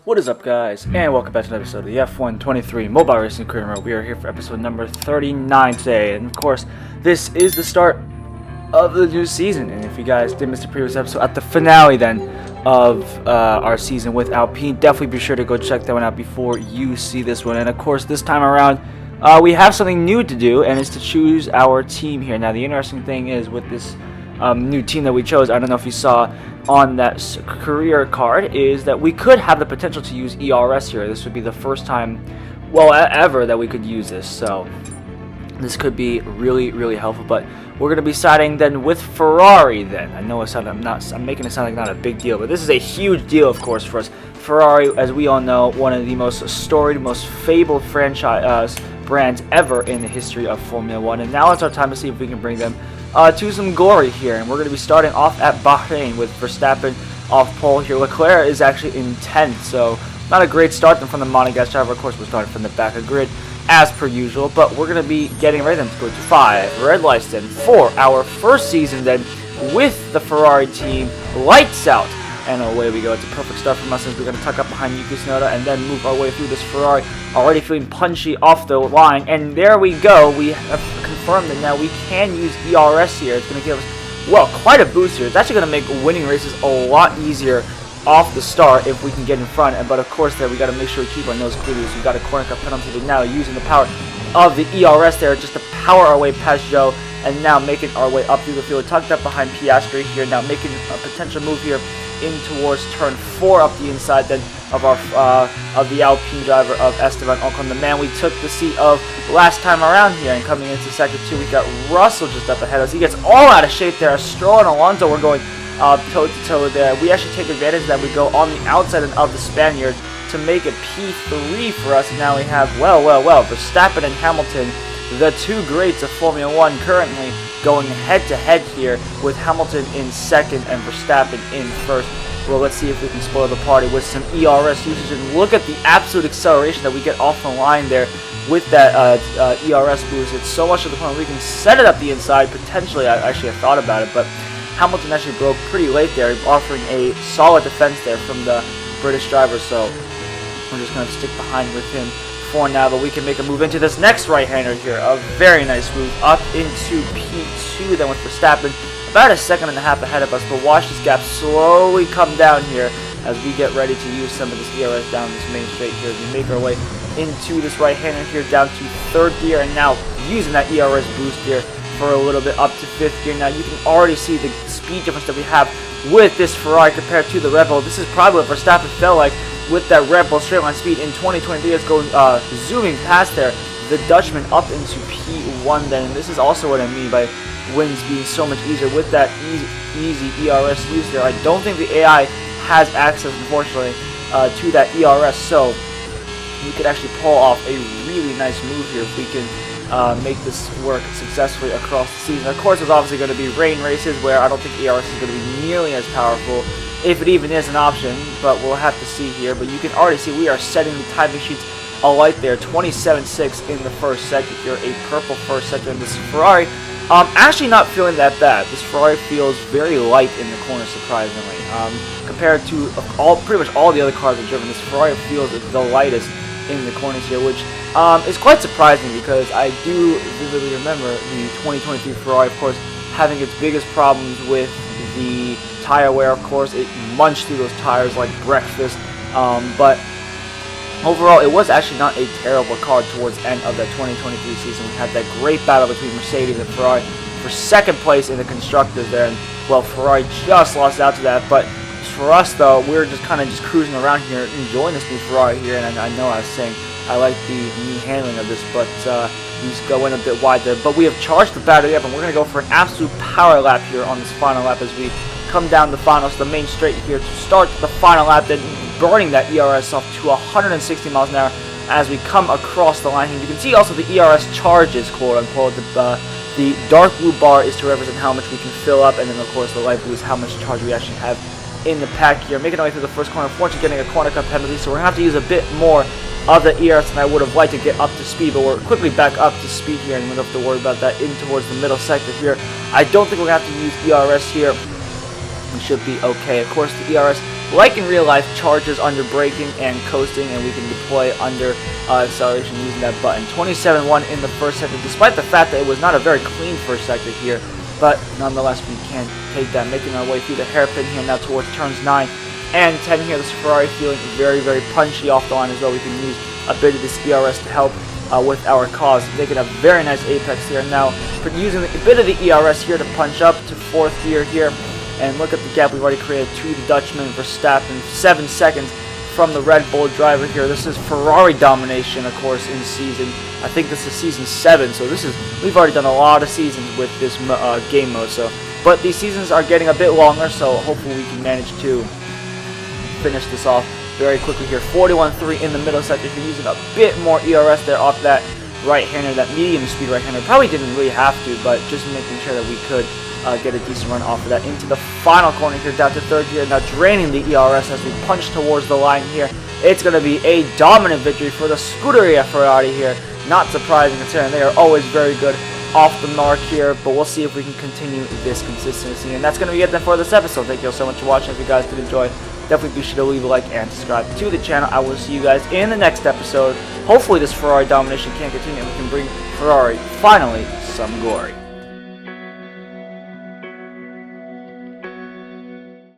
What is up, guys, and welcome back to another episode of the F123 Mobile Racing Career Mode. We are here for episode number 39 today, and of course, this is the start of the new season. And if you guys did miss the previous episode, at the finale then of our season with Alpine, definitely be sure to go check that one out before you see this one. And of course, this time around, we have something new to do, and it's to choose our team here. Now, the interesting thing is with this new team that we chose, I don't know if you saw on that career card, is that we could have the potential to use ERS here. This would be the first time, well, ever that we could use this, so this could be really helpful. But we're going to be siding then with Ferrari then. I know I'm making it sound like not a big deal, but this is a huge deal, of course, for us. Ferrari, as we all know, one of the most storied, most fabled franchise brands ever in the history of Formula 1, and now it's our time to see if we can bring them to some glory here. And we're going to be starting off at Bahrain with Verstappen off pole here. Leclerc is actually in 10th, so not a great start from the Monegasque driver. Of course, we're starting from the back of the grid as per usual, but we're going to be getting ready then to go to 5 red lights then for our first season then with the Ferrari team. Lights out, and away we go. It's a perfect start from us, as we're going to tuck up behind Yuki Tsunoda and then move our way through this Ferrari, already feeling punchy off the line. And there we go. We have confirmed that now we can use ERS here. It's going to give us, well, quite a boost here. It's actually going to make winning races a lot easier off the start if we can get in front. But of course, there we got to make sure we keep our nose clear. We've got a corner cut penalty, but now using the power of the ERS there just to power our way past Joe, and now making our way up through the field, tucked up behind Piastri here. Now making a potential move here in towards turn 4 up the inside then of our of the Alpine driver of Esteban Ocon, the man we took the seat of last time around here. And coming into sector 2, we got Russell just up ahead of us. He gets all out of shape there. Stroll and Alonso were going toe to toe there. We actually take advantage of that. We go on the outside of the Spaniard to make it P3 for us. And now we have well Verstappen and Hamilton, the two greats of Formula 1, currently going head-to-head here, with Hamilton in second and Verstappen in first. Well, let's see if we can spoil the party with some ERS usage. And look at the absolute acceleration that we get off the line there with that ERS boost. It's so much to the point where we can set it up the inside, potentially. I thought about it, but Hamilton actually broke pretty late there, offering a solid defense there from the British driver. So we're just going to stick behind with him for now, but we can make a move into this next right-hander here. A very nice move up into P2 then with Verstappen about a second and a half ahead of us. But watch this gap slowly come down here as we get ready to use some of this ERS down this main straight here. As we make our way into this right-hander here down to 3rd gear, and now using that ERS boost here for a little bit up to 5th gear. Now you can already see the speed difference that we have with this Ferrari compared to the Red Bull. This is probably what Verstappen felt like with that Red Bull straight line speed in 2023. It's going zooming past there, the Dutchman up into P1 then. And this is also what I mean by wins being so much easier with that easy ERS use there. I don't think the AI has access, unfortunately, to that ERS, so we could actually pull off a really nice move here if we can make this work successfully across the season. Of course, there's obviously going to be rain races where I don't think ERS is going to be nearly as powerful, if it even is an option, but we'll have to see here. But you can already see we are setting the timing sheets alight there. 27.6 in the first sector here, a purple first sector in this Ferrari. Actually not feeling that bad. This Ferrari feels very light in the corner, surprisingly. Compared to pretty much all the other cars I've driven, this Ferrari feels the lightest in the corners here, which is quite surprising because I do vividly remember the 2023 Ferrari, of course, having its biggest problems with the tire wear. Of course, it munched through those tires like breakfast, but overall it was actually not a terrible car towards the end of that 2023 season. We had that great battle between Mercedes and Ferrari for second place in the constructors there, and well, Ferrari just lost out to that. But for us though, we're just kind of cruising around here, enjoying this new Ferrari here. And I know I was saying I like the new handling of this, but we just go in a bit wide there. But we have charged the battery up, and we're going to go for an absolute power lap here on this final lap as we come down the finals, the main straight here to start the final lap, then burning that ERS off to 160 miles an hour as we come across the line here. You can see also the ERS charges, quote unquote. The dark blue bar is to represent how much we can fill up, and then of course the light blue is how much charge we actually have in the pack here. Making our way through the first corner, unfortunately getting a corner cut penalty, so we're going to have to use a bit more of the ERS than I would have liked to get up to speed, but we're quickly back up to speed here, and we don't have to worry about that in towards the middle sector here. I don't think we're going to have to use ERS here. We should be okay. Of course, the ERS like in real life, charges under braking and coasting, and we can deploy under acceleration using that button. 27.1 in the first sector, despite the fact that it was not a very clean first sector here, but nonetheless we can take that, making our way through the hairpin here now towards turns 9 and 10 here. This Ferrari feeling very, very punchy off the line as well. We can use a bit of this ERS to help with our cause, making a very nice apex here. Now, using a bit of the ERS here to punch up to 4th gear here, and look at the gap we've already created to the Dutchman Verstappen, 7 seconds from the Red Bull driver here. This is Ferrari domination, of course, in season. I think this is season 7, so we've already done a lot of seasons with this game mode. But these seasons are getting a bit longer, so hopefully we can manage to finish this off very quickly here. 41.3 in the middle sector here, using a bit more ERS there off that right-hander, that medium speed right-hander. Probably didn't really have to, but just making sure that we could get a decent run off of that. Into the final corner here, down to 3rd gear, now draining the ERS as we punch towards the line here. It's going to be a dominant victory for the Scuderia Ferrari here. Not surprising considering they are always very good off the mark here, but we'll see if we can continue this consistency. And that's going to be it then for this episode. Thank you all so much for watching. If you guys did enjoy, definitely be sure to leave a like and subscribe to the channel. I will see you guys in the next episode. Hopefully this Ferrari domination can continue and we can bring Ferrari finally some glory.